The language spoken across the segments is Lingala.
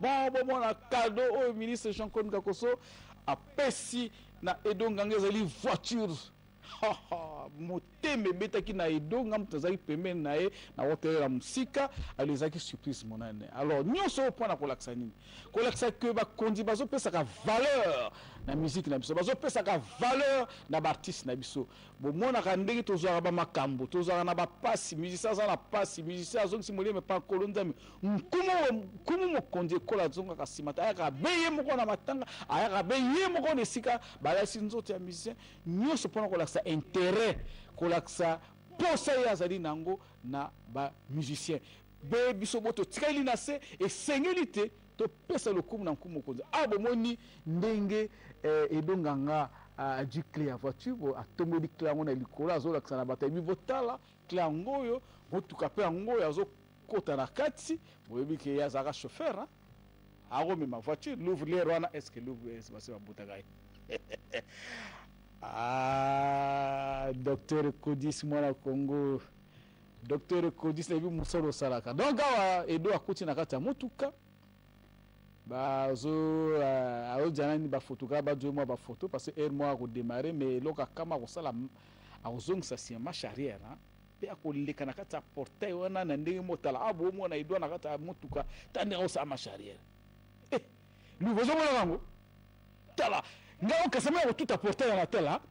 bon na cadeau au ministre Jean-Claude Kakoso a pesi na edonganga ezali voiture moteme betaki na edonga mtazaki pembeni na ye na hôtel la musika alizaki surprise monane. Alors nyonso au point na kolakisa nini kolakisa que ba kondi bazo pesa ka valeur na musique na biso bazo pesa ka valeur na ba artiste na biso bo mona ka ndenge tozwa ba makambo tozwa na ba pasi musicien za na pasi musicien azo simole me pa kolonzami kumu mo kondi kola zonga ka simata aya beye moko na matanga aya beye moko na sika bala sinzote ya musicien nyonso point na kolakisa intérêt kolakisa posa ya zali nango na ba musicien be biso boto tikali na se et sengilité to pesa le kumu na kumu konza abo moni ndenge edonganga du clé à voiture bo atomeli clé ngona likola zo lakisa na bata mi votala clé ngoyo botuka pe ngoyo azo kota na kati boyebi ke ya zaka chauffeur hein aro me ma voiture l'ouvre les rwana est-ce que l'ouvre est basi babutaka docteur Kodis mwana Congo docteur Kodis na bi musoro salaka donc awa edo akuti na kati ya motuka bazo aojana ni ba photographe ba deux mois ba photo parce que moi ko démarrer mais loka kama ko sala azong sa si marche arrière hein pe akoleka na kati ya portail wana na ndenge motala abo mo na edo na kati ya motuka tande ko sa marche arrière nous vozo mona ngango tala ngao kasema ko tout à portail na tela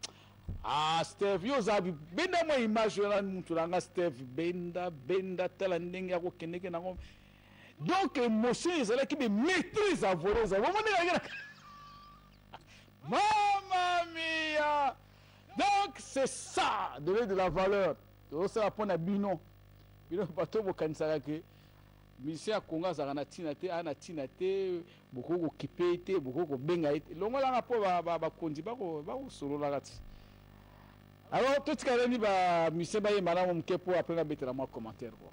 Steve yo zabi benda mo image na muntu langa Steve benda tela ndenge ko keneke na ngom. Donc émotion ezala ki be maîtrise à voler za vraiment Mamma mia. Donc c'est ça donner de la valeur. Ça va prendre bino bato bo kanisa ke misi ya konga za na tina te ana tina te boko ko kipete boko ko benga ite longola nga po ba kondi ba ko solo la kati. Alors tout ce qu'il y a dit ba misi ba yemala mo mkepo après na betela moi commentaire quoi.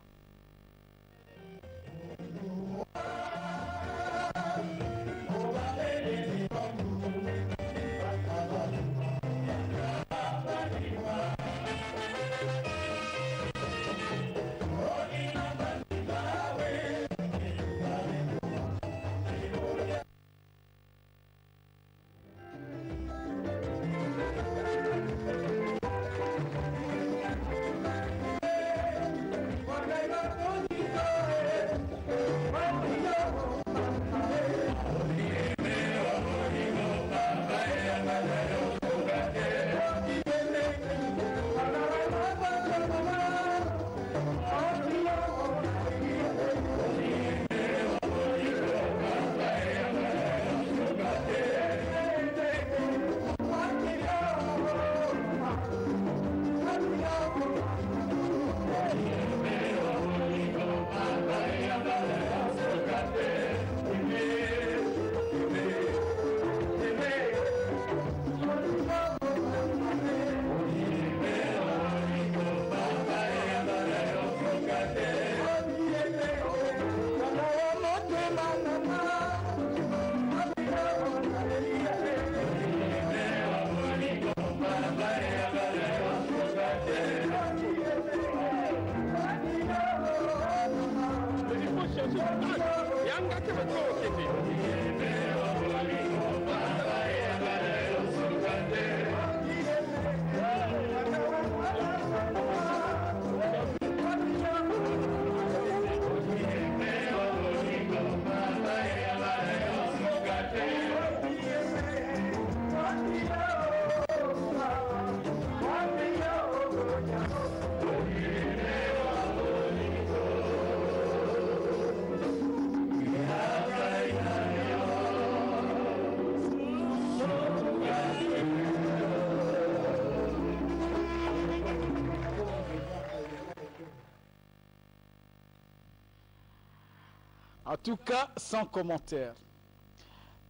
En tout cas, sans commentaire.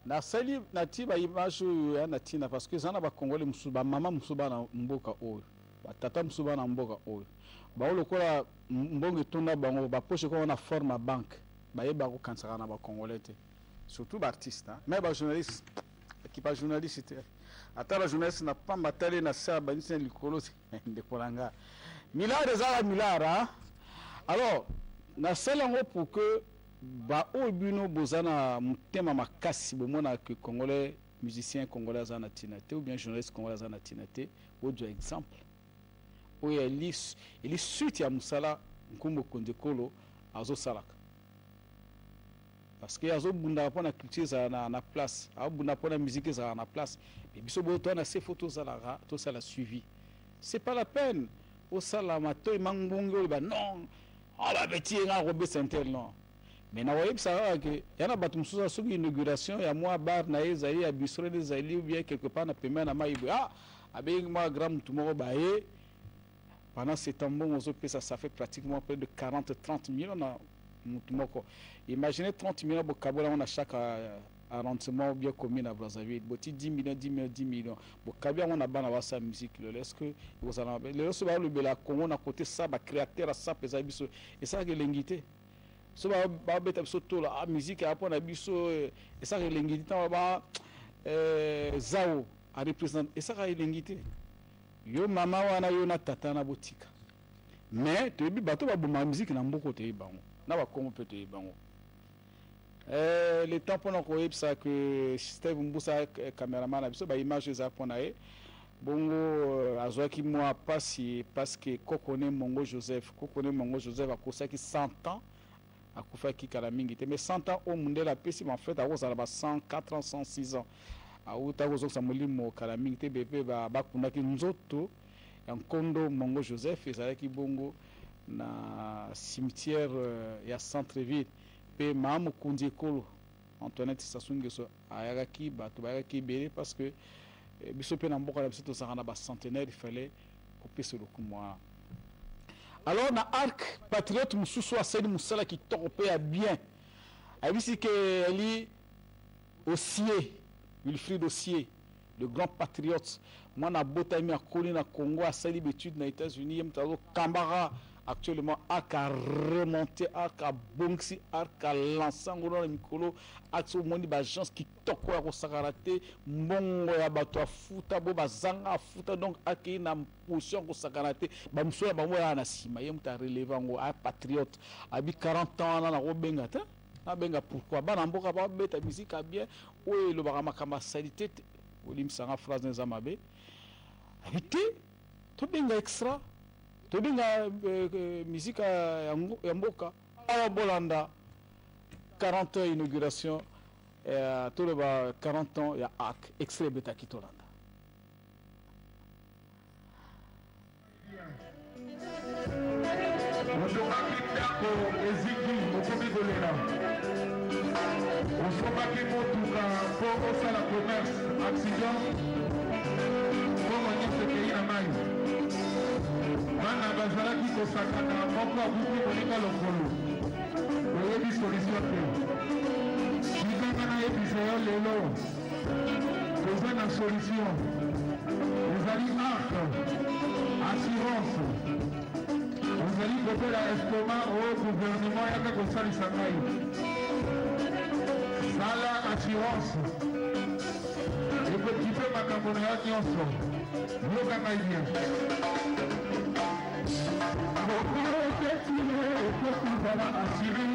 Na sali na tiba image ya na tina parce que zana ba Congolais musuba mama musuba na mboka oyo. Ba tata musuba na mboka oyo. Ba lokola mbongo tunda bango ba poche ko na forme banque. Ba yeba ko kansaka na ba Congolais te. Surtout ba artiste hein. Mais ba journaliste qui pas journaliste. Ata ba journaliste na pas matale na sa ba nisi likolo de kolanga. Milliards des milliards hein. Alors, na selango pour que ba oyo bino bozana mutema makasi bomona que congolais musicien congolais azana tinate ou bien journaliste congolais azana tinate odio exemple oyo eli suite ya musala nkumbo kondekolo azosalaka parce que azobunda mpona culture ezala na place azobunda mpona musique ezala na place mais biso boyo towana se fo tosala suivi c'est pas la peine osala matoi mangbongi oyo ba non babeti ye nga kobesa intel non mais na oyebisa kaka ke ya na bato mosusu soki inauguration ya mwa bar na ye ezali ya bistrot ezali ou bien quelque part na pembeni na mai boye abengi mwa grand mutu moko baye pendant ce temps mbongo ozopesa ça fait pratiquement près de 40-30 millions na mutu moko. Imaginez 30 millions bokabola on a chaque arrondissement ou bien commune à Brazzaville. Boti 10 millions, 10 millions, 10 millions. Bokabia on a ban sa musique. Est-ce que vous allez le reste va le bela Congo na côté ça ba créateur ça pesa biso et ça que l'ingité. So ba beta biso to la musique a pona biso et ça que l'ingité ba zao a représente et ça que l'ingité. Yo mama wana yo na tata na botika. Mais tu bi bato ba boma musique na mboko te bango. Na ba Congo peut te bango. Le temps pendant qu'on ça que Steve Mbusa caméraman a biso ba image za pona e bongo azwaki moi pasi parce que kokone Mongo Joseph a kosaki 100 ans akufaki kala mingi te mais 100 ans au mundela pesi en fait a kozala ba 104 ans 106 ans auta kozosa molimo kala mingi te bebe ba bakundaki nzoto ya nkondo Mongo Joseph ezalaki bongo na cimetière ya centre-ville pe mamu kunjekolo Antoinette Sassou Nguesso ayaki bato bayaki belé parce que biso pe na mboka na biso tozaka ba centenaire il fallait kopesa lokumwa. Alors na arc patriote mususu asali musala kitoko pe ya bien abisi ke ali Osier Wilfried Osier le grand patriote mwana botami akoli na Congo asali d'études na États-Unis mtazo kambara actuellement arc a remonté arc a bongsi arc a lancé ngolo na mikolo arc so mondi ba agence qui toko ya kosakarate mbongo ya bato afuta bo bazanga afuta donc arc na position kosakarate ba msoya ba moya na sima ye mta relever ngo a patriote abi 40 ans na ko benga ta na benga pourquoi bana mboka ba beta musique a bien o lo ba makamba salité olim sanga phrase nza mabe habité to benga extra to benga musique ya mboka ala bolanda 40 ans inauguration to le ba 40 ans ya arc extrait beta kitolanda osomaki motuka mpo osala commerce accident mbongo nyonso ekei na mai bana bazalaki kosakana moko abuki moninga lokolo oyebi solution te likanga nayebisa yo lelo toza na solution ezali arc assurance ozali kopela estoma oyo gouvernement yaka kosalisa ngai sala assurance ekokipe makambo na yo nyonso yoka ngai bien okoketile ekokozala assuré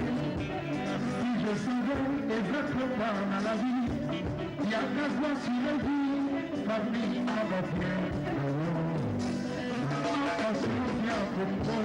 si je savais exactement na la vie yakaza silevi famille abapien assurance ya kongo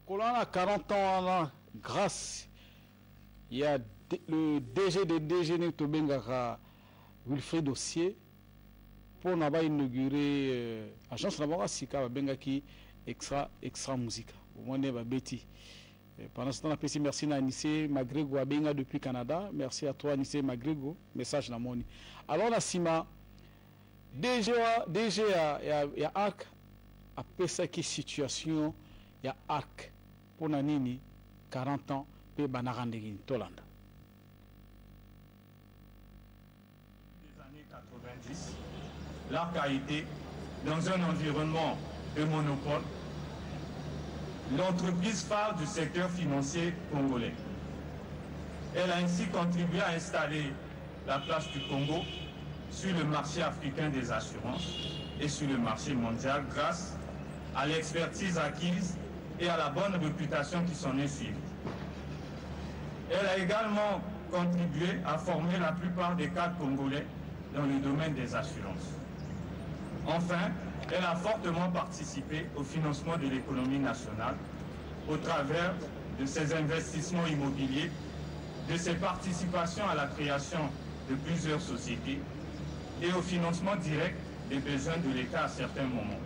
Colonna 40 ans là, grâce il y a le DG de DG Tobengara Wilfried Dossier pour n'a pas inauguré agence d'abord Sika Bengaki extra musique. Au moins va Betty. Pendant ce temps, on apprécie merci à Anissé Magrego Abenga depuis Canada. Merci à toi Anissé Magrego. Message na moni. Alors la Sima DG il y a arc a pesa qui situation il y a arc pour nanini 40 ans pe banarandegin Tolanda. Des années 80 90, l'ARC a été, dans un environnement de monopole, l'entreprise phare du secteur financier congolais. Elle a ainsi contribué à installer la place du Congo sur le marché africain des assurances et sur le marché mondial grâce à l'expertise acquise et à la bonne réputation qui s'en est suivie. Elle a également contribué à former la plupart des cadres congolais dans le domaine des assurances. Enfin, elle a fortement participé au financement de l'économie nationale au travers de ses investissements immobiliers, de ses participations à la création de plusieurs sociétés et au financement direct des besoins de l'État à certains moments.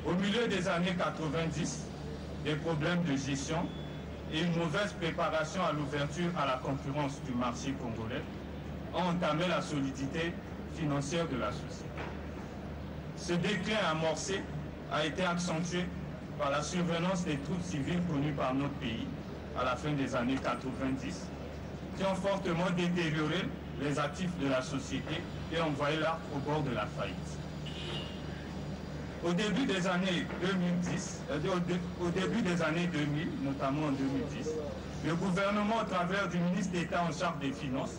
Au milieu des années 90, des problèmes de gestion et une mauvaise préparation à l'ouverture à la concurrence du marché congolais ont entamé la solidité financière de la société. Ce déclin amorcé a été accentué par la survenance des troupes civiles connues par notre pays à la fin des années 90, qui ont fortement détérioré les actifs de la société et envoyé l'ARC au bord de la faillite. Au début des années 2000, notamment en 2010, le gouvernement, au travers du ministre d'État en charge des Finances,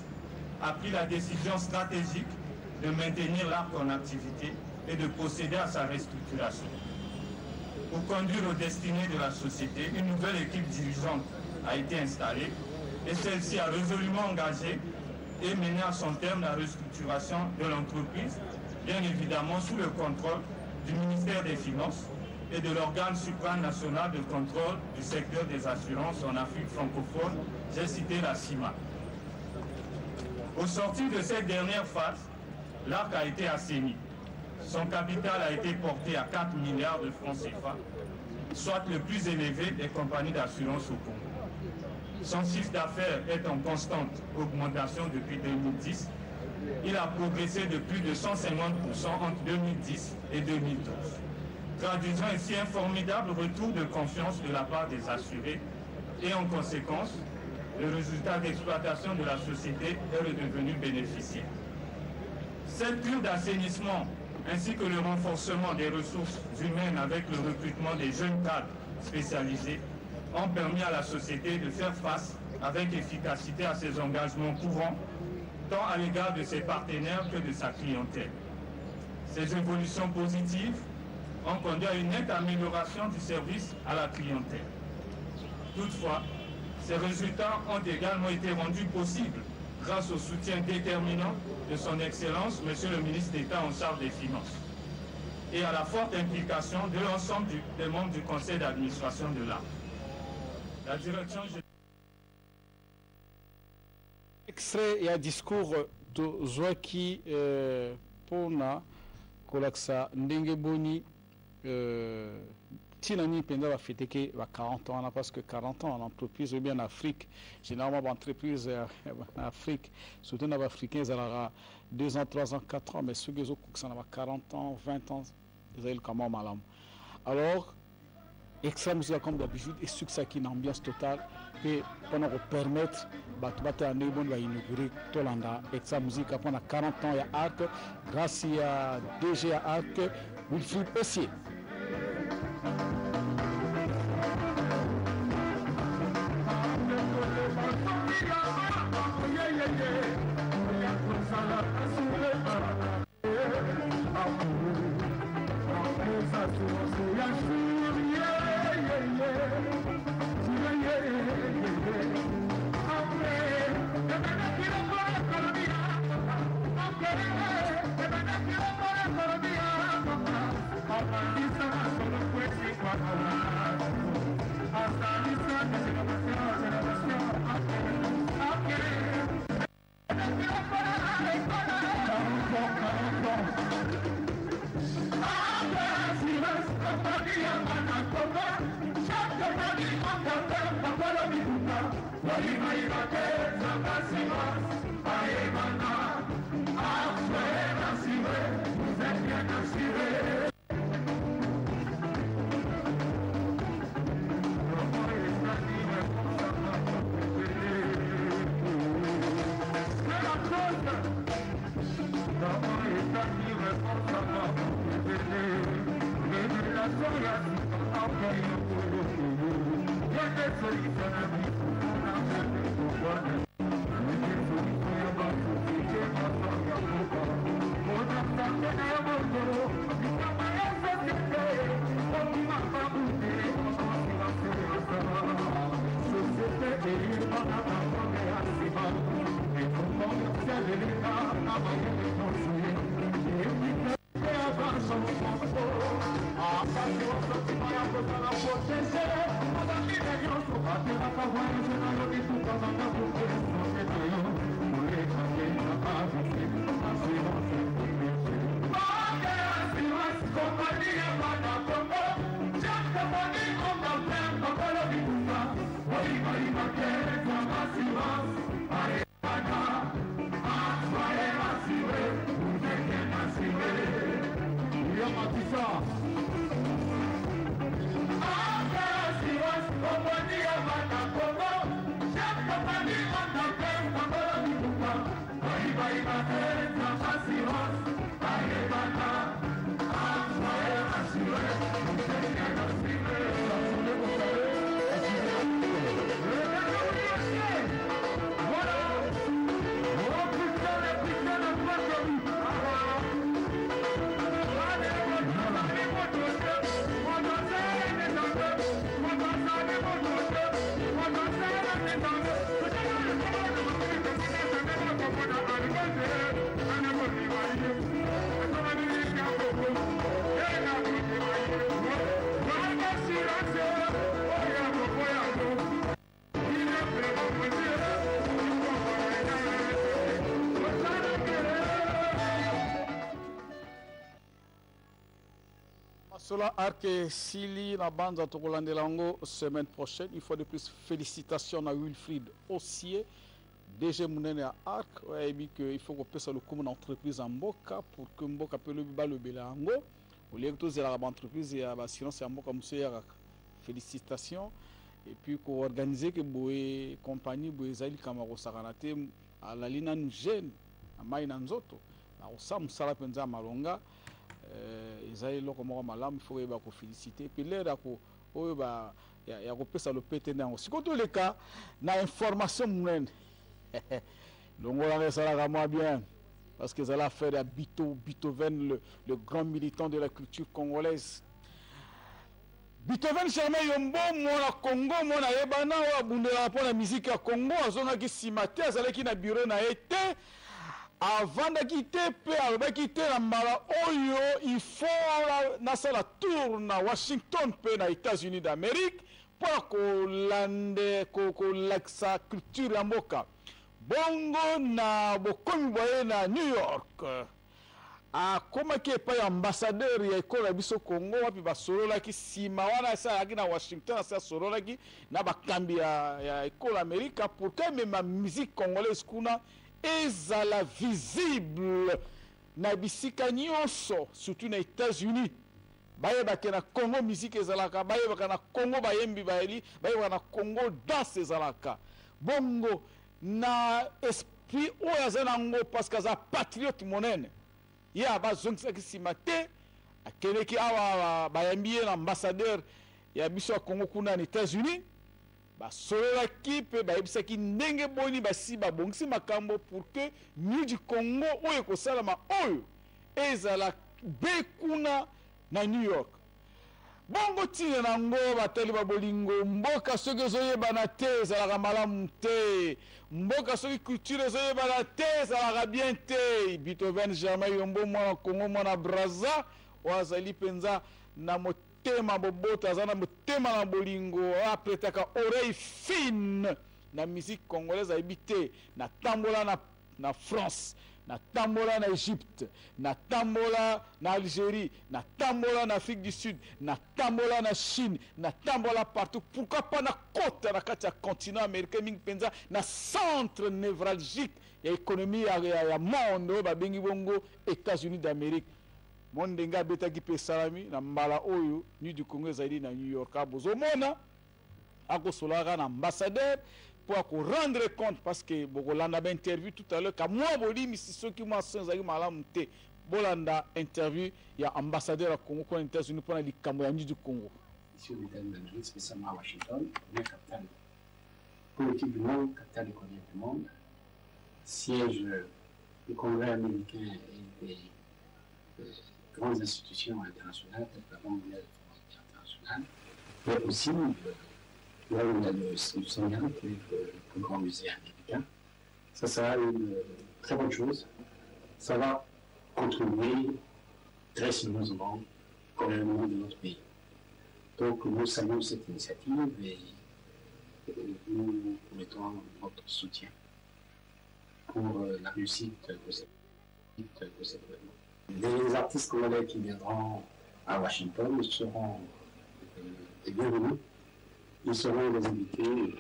a pris la décision stratégique de maintenir l'ARC en activité et de procéder à sa restructuration. Pour conduire aux destinées de la société, une nouvelle équipe dirigeante a été installée et celle-ci a résolument engagé et mené à son terme la restructuration de l'entreprise, bien évidemment sous le contrôle du ministère des Finances et de l'organe supranational de contrôle du secteur des assurances en Afrique francophone, j'ai cité la CIMA. Au sortir de cette dernière phase, l'ARC a été assaini. Son capital a été porté à 4 milliards de francs CFA, soit le plus élevé des compagnies d'assurance au Congo. Son chiffre d'affaires est en constante augmentation depuis 2010. Il a progressé de plus de 150% entre 2010 et 2012, traduisant ainsi un formidable retour de confiance de la part des assurés et en conséquence, le résultat d'exploitation de la société est redevenu bénéficiaire. Cette cure d'assainissement ainsi que le renforcement des ressources humaines avec le recrutement des jeunes cadres spécialisés ont permis à la société de faire face avec efficacité à ses engagements courants, tant à l'égard de ses partenaires que de sa clientèle. Ces évolutions positives ont conduit à une nette amélioration du service à la clientèle. Toutefois, ces résultats ont également été rendus possibles grâce au soutien déterminant de son Excellence, Monsieur le ministre d'État en charge des Finances, et à la forte implication de l'ensemble des membres du conseil d'administration de l'ARC. La direction... Extrait et discours de Zouaki Pona Kolaksa Ndengeboni Tinani Penda va fêter que 40 ans, parce que 40 ans en entreprise ou bien en Afrique, généralement en entreprise en Afrique, surtout en Africains, ça aura 2 ans, 3 ans, 4 ans, mais ceux qui ont 40 ans, 20 ans, ils ont quand même mal. Alors, extra musique comme d'habitude et succès qui est une ambiance totale et pendant qu'on permettre battre à Nebon va inaugurer Tolanda extra musique pendant 40 ans il y a Arc grâce à DG à Arc Wilfried Essier. Cela Arc Sili, la bande à Togolandelango, semaine prochaine. Une fois de plus, félicitations à Wilfried Ossier, DG Mounene à Arc. Il faut qu'on puisse le comme une entreprise en Mboka pour que Mboka puisse le Belango. Au lieu de la entreprise, il y a la silence en Mboka. Félicitations. Et puis, qu'on organise que la compagnie Boezali Kamaro Saranate à la ligne jeune, à Maïnanzoto. À Osam Salapenza Malonga. Ezali loko moko malamu il faut yeba ko féliciter puis l'air ko oyo ba ya ko pesa le pété nango sikoto le cas na information munene longo la sala moi bien parce que ça l'a fait à Beethoven le grand militant de la culture congolaise. Beethoven Germain Yombo mona Congo mona yebana wa bundela pour la musique ya Congo azonga ki simate azalaki na bureau na été. Avant de quitter, la mala oyo, il faut la tour na Washington, aux États-Unis d'Amérique, pour qu'on la culture en Mboka. Bongo na bokomi boye na New York. Comment qui est pas ambassadeur ya école biso Congo wapi ba solo la ki sima wana sa na Washington sa solo la ki na ba kambi ya école Amérique pour que même ma musique congolaise kuna ezala visible na bisika nyonso surtout na États-Unis bayebaka na Congo musique ezalaka bayebaka na Congo bayembi bayeli bayebaka na Congo danse ezalaka bongo na esprit oyo aza nango parce que aza patriote monene ye abazongisaki nsima te akendeki awa bayembi ye na ambassadeur ya biso ya Congo kuna na États-Unis basololaki mpe bayebisaki ndenge boni basi babongisi makambo pour que New du Congo oyo ekosalama oyo ezala be kuna na New York bongo ntina nango batali babolingo mboka soki ezoyebana te ezalaka malamu te mboka soki culture ezoyebana te ezalaka bien te. Beethoven Germain Yombo mwana Congo mwana Brazza oyo azali mpenza na tema boboto azana motema na bolingo apretaka oreille fine na musique congolaise ayibite na tambola na France na tambola na Égypte na tambola na Algérie na tambola na Afrique du Sud na tambola na Chine na tambola partout pourquoi pas na côte na kati ya continent américain mingi penza na centre névralgique ya économie ya monde ba bengi bongo États-Unis d'Amérique. Mondenga betaki pe salami na mbala oyo New du Congo ezali na New York abozomona akosolaka na ambassadeur pour rendre compte parce que bokolanda ba interview tout à l'heure ka moi bolimi soki moi ezali malamu te bolanda interview ya ambassadeur ya Congo kwa États-Unis pour na likambo ya New du Congo. ici aux États-Unis d'Amérique, spécialement à Washington, première capitale politique du monde, capitale économique du monde, siège du Congrès américain et des grandes institutions internationales, telles que la Banque mondiale internationale, mais aussi là où il y a le Smithsonian, qui est le plus grand musée américain. Ça sera une très bonne chose. Ça va contribuer très sérieusement au rayonnement de notre pays. Donc nous saluons cette initiative et nous mettons notre soutien pour la réussite de cet événement. Les artistes congolais qui viendront à Washington seront les bienvenus. Ils seront les invités.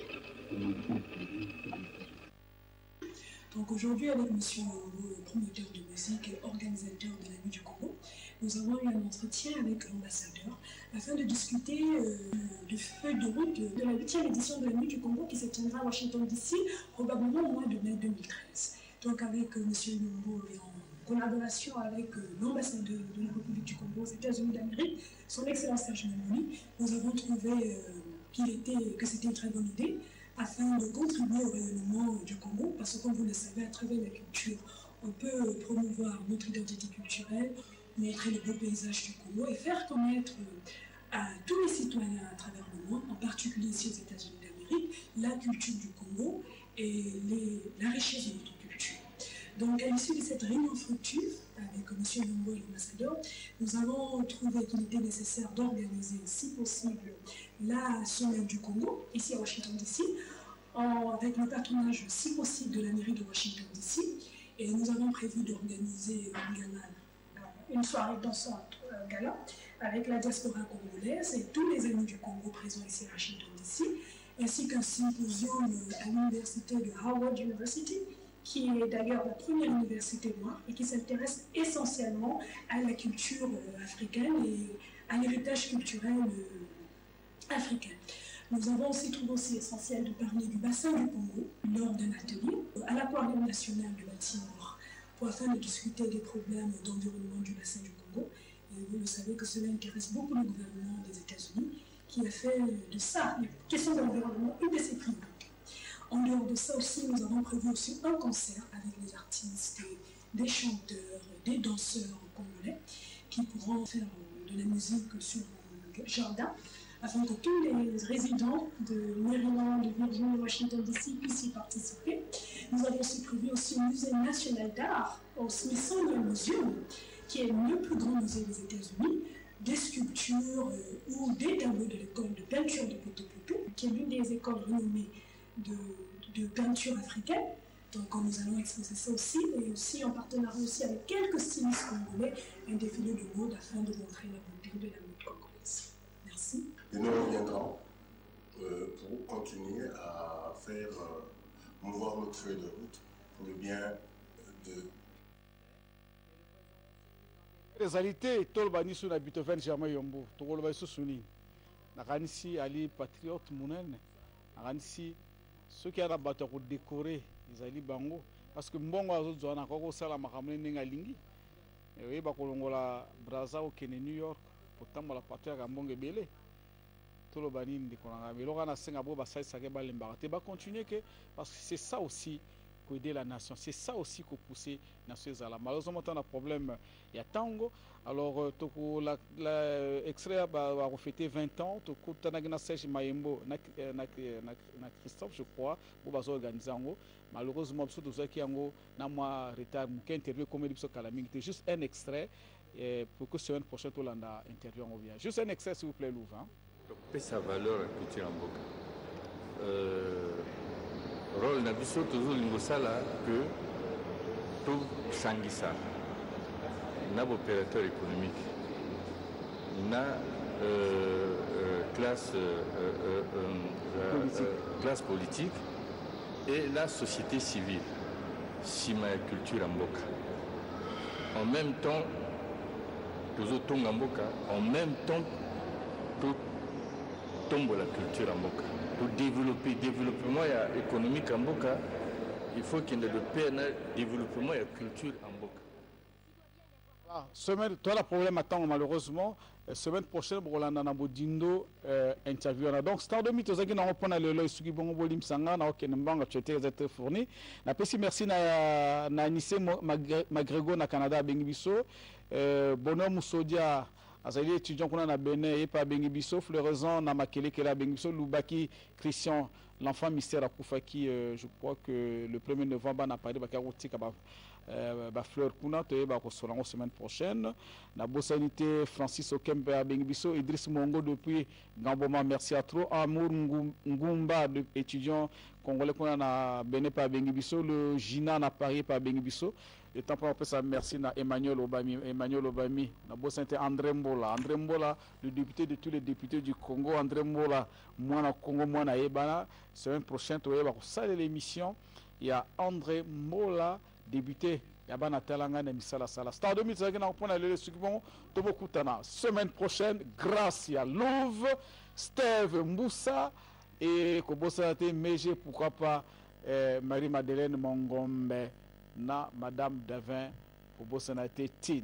Donc aujourd'hui, avec M. le promoteur de musique et organisateur de la Nuit du Congo, nous avons eu un entretien avec l'ambassadeur afin de discuter du feuille de route de la 8e édition de la Nuit du Congo qui se tiendra à Washington DC, probablement au mois de mai 2013. Donc avec M. Yombo et en collaboration avec l'ambassadeur de la République du Congo aux États-Unis d'Amérique, son Excellence Serge Memoni, nous avons trouvé que c'était une très bonne idée afin de contribuer au rayonnement du Congo, parce que comme vous le savez, à travers la culture, on peut promouvoir notre identité culturelle, montrer le beau paysage du Congo et faire connaître à tous les citoyens à travers le monde, en particulier ici aux États-Unis d'Amérique, la culture du Congo et la richesse de notre culture. Donc à l'issue de cette réunion fructueuse avec M. Yombo et l'ambassadeur, nous avons trouvé qu'il était nécessaire d'organiser, si possible, la semaine du Congo, ici à Washington DC, avec le patronage, si possible, de la mairie de Washington DC. Et nous avons prévu d'organiser une soirée dansante gala avec la diaspora congolaise et tous les amis du Congo présents ici à Washington DC, ainsi qu'un symposium à l'université de Howard University, qui est d'ailleurs la première université noire et qui s'intéresse essentiellement à la culture africaine et à l'héritage culturel africain. Nous avons aussi trouvé aussi essentiel de parler du bassin du Congo lors d'un atelier à l'Aquarium national du Baltimore afin de discuter des problèmes d'environnement du bassin du Congo. Et vous le savez que cela intéresse beaucoup le gouvernement des États-Unis qui a fait de ça, les questions de l'environnement, une de ses priorités. En dehors de ça aussi, nous avons prévu aussi un concert avec les artistes, des chanteurs, des danseurs congolais qui pourront faire de la musique sur le jardin afin que tous les résidents de Maryland, de Virginie, de Washington DC puissent y participer. Nous avons aussi prévu aussi un musée national d'art au Smithsonian Museum, qui est le plus grand musée des États-Unis, des sculptures ou des tableaux de l'école de peinture de Poto-Poto, qui est l'une des écoles renommées de peinture africaine. Donc nous allons exposer ça aussi, et aussi en partenariat aussi avec quelques stylistes congolais, un défilé de mode afin de montrer la beauté de la mode congolaise. Merci. Et nous reviendrons pour continuer à faire mouvoir notre feuille de route pour le bien de... Réalité, tolbani sur la Beethoven Germain Yombo, tolbani sur Suni. Nakanisi Ali patriote mounen, nakanisi ceux qui ont battu pour décorer les Ali Bango, parce que mbongo azo zona koko sala makamne ninga lingi. Et ba kolongola Brazza au Kenya New York, pourtant la patria ka mbongo belé. Tolobani ndikonanga mais lokana senga bo ba sai sake ba lembarate ba continuer que parce que c'est ça aussi pour aider la nation, c'est ça aussi que pousser nation zala. Malheureusement on a problème il y a tango. Alors toko la extrait va refêter 20 ans, toko tanagina Serge Mayembo na Christophe je crois pour bazo organiser ngo. Malheureusement parce que tout ça qui ngo na moi retard qui interview comme il Kalaming, c'est juste un extrait pour que semaine prochaine tout landa interview on revient. Juste un extrait s'il vous plaît Louvain. Sa valeur à la culture en boca. Rôle na biso toujours l'ingosala que tout sangisa. Na opérateur économique, na classe politique et la société civile. Si ma culture en boca. En même temps, toujours tout en boca. En même temps, tout tombe la culture en boca. Pour développer développement économique en boca, il faut qu'il y ait de paix, développement et culture en boca. Semaine, toi, le problème attend malheureusement. Semaine prochaine, on a un Bodindo interview. Donc, Star 2000, tu as dit que nous avons le Sugi Bongo Bolim Sanga, nous avons été fourni. Merci à Nisse Magrego na Canada, Bengibiso. Bonhomme Moussodia, Azali étudiant qu'on a Bénin et pas Bengibiso. Floraison, Namakele, Kela Bengibiso. Loubaki, Christian, l'enfant mystère à Koufaki. Je crois que le 1er novembre, on a parlé de Bakarouti. Fleur Kuna te ba ko solango semaine prochaine na bosanité Francis Okembe à Bengibiso Idriss Mongo depuis Gamboma merci à trop Amour Ngumba étudiant congolais qu'on a Bénin par Bengibiso le Gina na Paris par Bengibiso le temps pour ça merci na Emmanuel Obami na bosanité André Mbola le député de tous les députés du Congo André Mbola moi na Congo moi na Ebana semaine prochaine to ba ko saluer l'émission il y a André Mbola débuté Yabana Talanga na misala sala Star 2000 ça na pona le suivant to beaucoup tana semaine prochaine grâce à Louvre Steve Moussa et Kobosa te Meje pourquoi pas Marie Madeleine Mongombe na Madame Davin Kobosa na te Tin